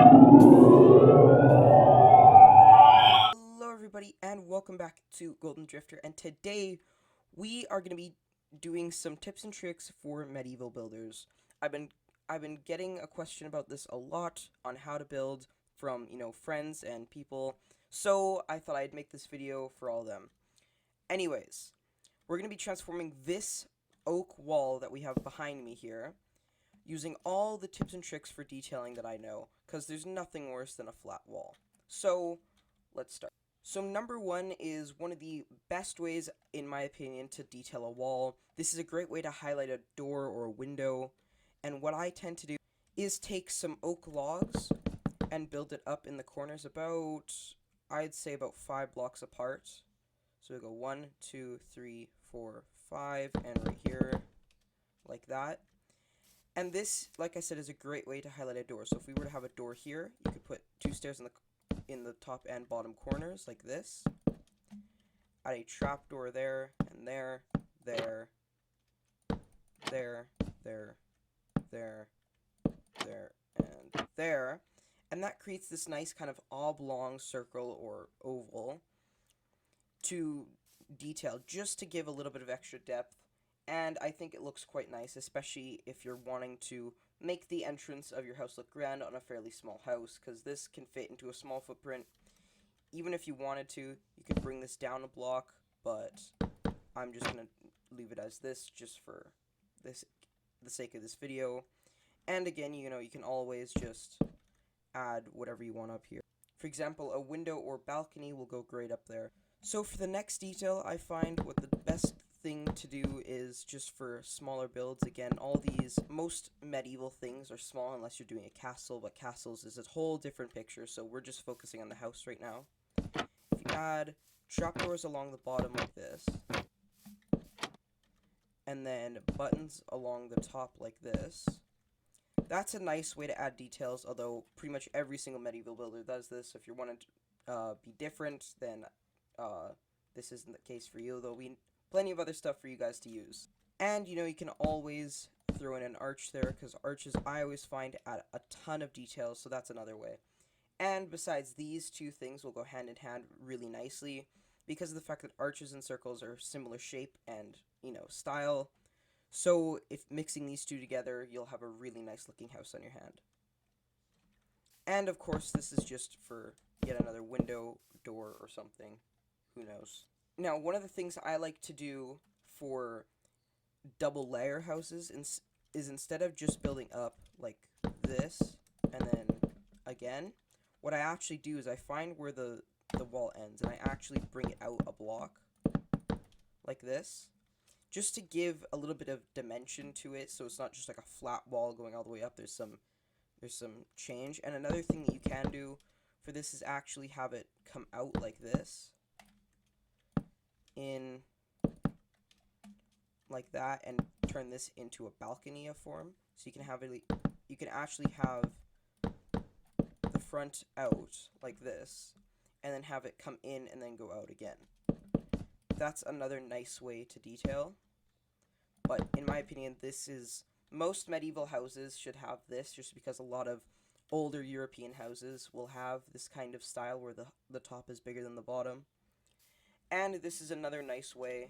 Hello everybody and welcome back to Golden Drifter, and today we are going to be doing some tips and tricks for medieval builders. I've been I've been getting a question about this a lot on how to build from, friends and people. So, I thought I'd make this video for all of them. Anyways, we're going to be transforming this oak wall that we have behind me here using all the tips and tricks for detailing that I know, cuz there's nothing worse than a flat wall. So, let's start. So number one is one of the best ways, in my opinion, to detail a wall. This is a great way to highlight a door or a window. And what I tend to do is take some oak logs and build it up in the corners about, I'd say about 5 blocks apart. So we go 1, 2, 3, 4, 5, and right here, like that. And this, like I said, is a great way to highlight a door. So if we were to have a door here, you could put 2 stairs in the top and bottom corners like this. Add a trapdoor there and there, there, there, there, there, there, and there. And that creates this nice kind of oblong circle or oval to detail, just to give a little bit of extra depth. And I think it looks quite nice, especially if you're wanting to make the entrance of your house look grand on a fairly small house, because this can fit into a small footprint. Even if you wanted to, you could bring this down a block, but I'm just going to leave it as this just for the sake of this video. And again, you can always just add whatever you want up here. For example, a window or balcony will go great up there. So for the next detail, I find what the best thing to do is just for smaller builds. Again, most medieval things are small unless you're doing a castle, but castles is a whole different picture, so we're just focusing on the house right now. If you add trapdoors along the bottom like this, and then buttons along the top like this, that's a nice way to add details, although pretty much every single medieval builder does this. If you want to be different, then this isn't the case for you, though plenty of other stuff for you guys to use. And, you can always throw in an arch there, because arches I always find add a ton of details, so that's another way. And besides, these two things will go hand in hand really nicely, because of the fact that arches and circles are similar shape and, style. So if mixing these two together, you'll have a really nice looking house on your hand. And of course, this is just for yet another window, door, or something. Who knows? Now, one of the things I like to do for double layer houses is instead of just building up like this and then again, what I actually do is I find where the wall ends, and I actually bring it out a block like this, just to give a little bit of dimension to it, so it's not just like a flat wall going all the way up. There's some change. And another thing that you can do for this is actually have it come out like this, in like that, and turn this into a balcony of form. So you can actually have the front out like this, and then have it come in and then go out again. That's another nice way to detail. But in my opinion, most medieval houses should have this, just because a lot of older European houses will have this kind of style where the top is bigger than the bottom. And this is another nice way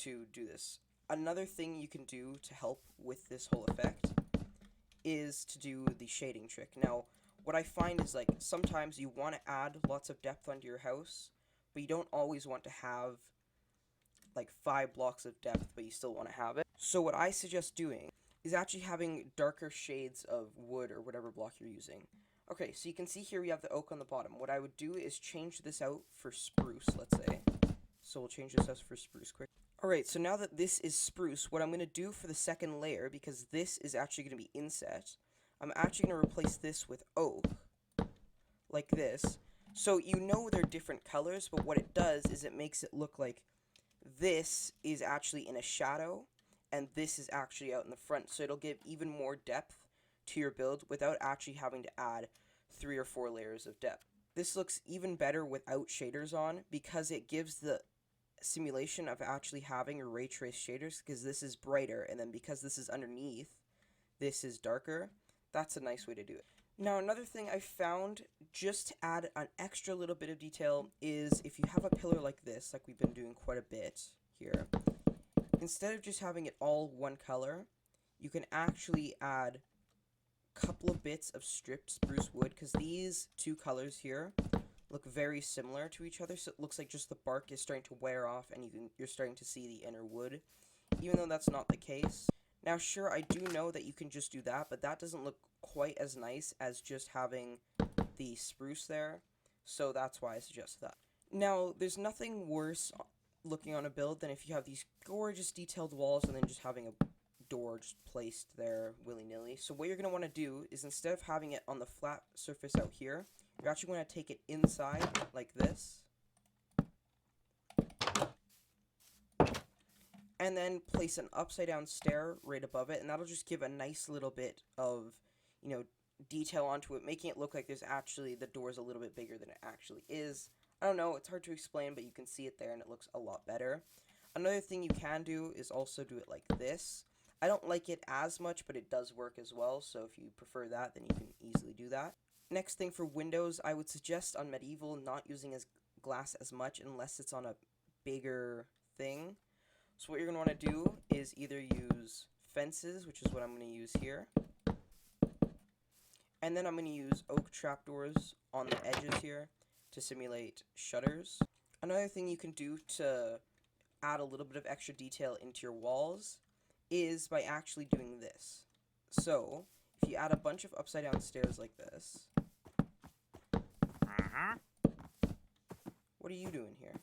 to do this. Another thing you can do to help with this whole effect is to do the shading trick. Now, what I find is, like, sometimes you want to add lots of depth onto your house, but you don't always want to have like 5 blocks of depth, but you still want to have it. So what I suggest doing is actually having darker shades of wood or whatever block you're using. Okay, so you can see here we have the oak on the bottom. What I would do is change this out for spruce, let's say. So we'll change this out for spruce quick. Alright, so now that this is spruce, what I'm going to do for the second layer, because this is actually going to be inset, I'm actually going to replace this with oak, like this. So they're different colors, but what it does is it makes it look like this is actually in a shadow, and this is actually out in the front. So it'll give even more depth to your build without actually having to add 3 or 4 layers of depth. This looks even better without shaders on, because it gives the simulation of actually having a ray trace shaders, because this is brighter, and then because this is underneath, this is darker. That's a nice way to do it. Now, another thing I found just to add an extra little bit of detail is if you have a pillar like this, like we've been doing quite a bit here, instead of just having it all one color, you can actually add a couple of bits of stripped spruce wood, because these two colors here look very similar to each other, so it looks like just the bark is starting to wear off and you're starting to see the inner wood, even though that's not the case. Now, sure, I do know that you can just do that, but that doesn't look quite as nice as just having the spruce there, so that's why I suggest that. Now, there's nothing worse looking on a build than if you have these gorgeous detailed walls and then just having a door just placed there willy-nilly. So what you're going to want to do is, instead of having it on the flat surface out here, you're actually going to take it inside like this, and then place an upside down stair right above it, and that'll just give a nice little bit of, detail onto it, making it look like there's actually, the door's a little bit bigger than it actually is. I don't know, it's hard to explain, but you can see it there and it looks a lot better. Another thing you can do is also do it like this. I don't like it as much, but it does work as well, so if you prefer that, then you can easily do that. Next thing, for windows, I would suggest on medieval not using glass as much unless it's on a bigger thing. So what you're going to want to do is either use fences, which is what I'm going to use here, and then I'm going to use oak trapdoors on the edges here to simulate shutters. Another thing you can do to add a little bit of extra detail into your walls is by actually doing this. So, if you add a bunch of upside down stairs like this. What are you doing here?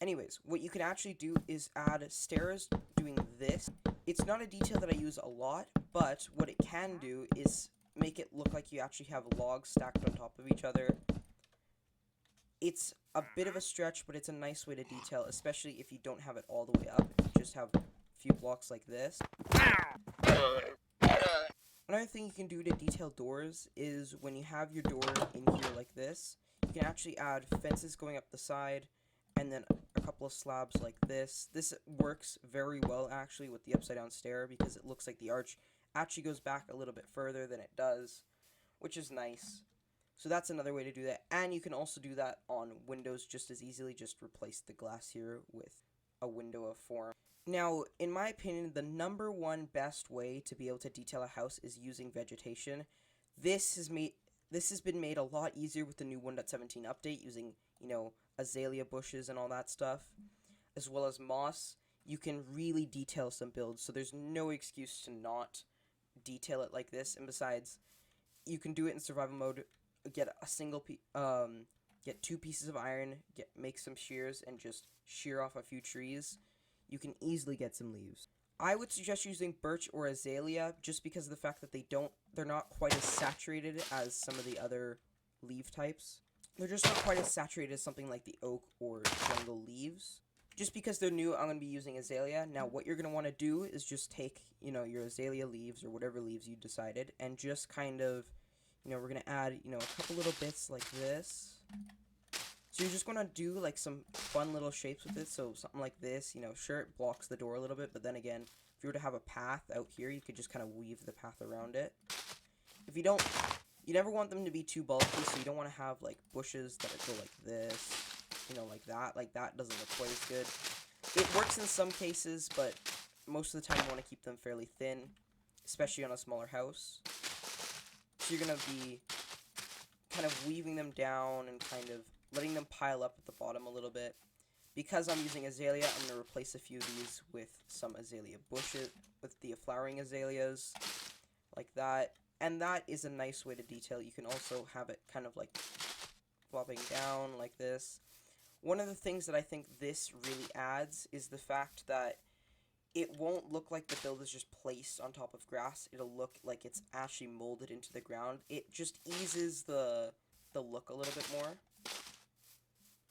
Anyways, what you can actually do is add stairs doing this. It's not a detail that I use a lot, but what it can do is make it look like you actually have logs stacked on top of each other. It's a bit of a stretch, but it's a nice way to detail, especially if you don't have it all the way up. You just have a few blocks like this. Another thing you can do to detail doors is when you have your door in here like this, you can actually add fences going up the side, and then a couple of slabs like this. This works very well actually with the upside down stair, because it looks like the arch actually goes back a little bit further than it does, which is nice. So that's another way to do that, and you can also do that on windows just as easily. Just replace the glass here with a window of form. Now, in my opinion, the number one best way to be able to detail a house is using vegetation. This has been made a lot easier with the new 1.17 update, using, azalea bushes and all that stuff, as well as moss. You can really detail some builds, so there's no excuse to not detail it like this. And besides, you can do it in survival mode. Get get 2 pieces of iron, make some shears, and just shear off a few trees. You can easily get some leaves. I would suggest using birch or azalea, just because of the fact that they're not quite as saturated as some of the other leaf types. They're just not quite as saturated as something like the oak or jungle leaves. Just because they're new, I'm going to be using azalea. Now, what you're going to want to do is just take, your azalea leaves or whatever leaves you decided, and just kind of, we're going to add, a couple little bits like this. So you're just going to do, like, some fun little shapes with it. So something like this, sure, it blocks the door a little bit, but then again, if you were to have a path out here, you could just kind of weave the path around it. If you don't, you never want them to be too bulky, so you don't want to have, like, bushes that go like this, like that. Like, that doesn't look quite as good. It works in some cases, but most of the time you want to keep them fairly thin, especially on a smaller house. So you're going to be kind of weaving them down and kind of letting them pile up at the bottom a little bit. Because I'm using azalea, I'm going to replace a few of these with some azalea bushes, with the flowering azaleas, like that. And that is a nice way to detail. You can also have it kind of like flopping down like this. One of the things that I think this really adds is the fact that it won't look like the build is just placed on top of grass. It'll look like it's actually molded into the ground. It just eases the look a little bit more,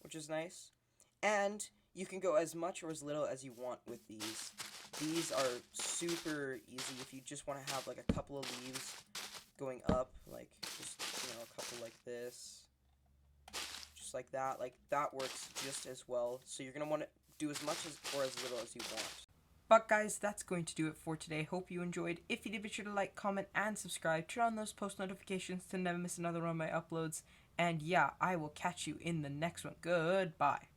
which is nice. And you can go as much or as little as you want with these. These are super easy if you just want to have like a couple of leaves going up, like just, a couple like this. Just like that. Like, that works just as well. So you're going to want to do as much or as little as you want. But guys, that's going to do it for today. Hope you enjoyed. If you did, be sure to like, comment, and subscribe. Turn on those post notifications to never miss another one of my uploads. And yeah, I will catch you in the next one. Goodbye.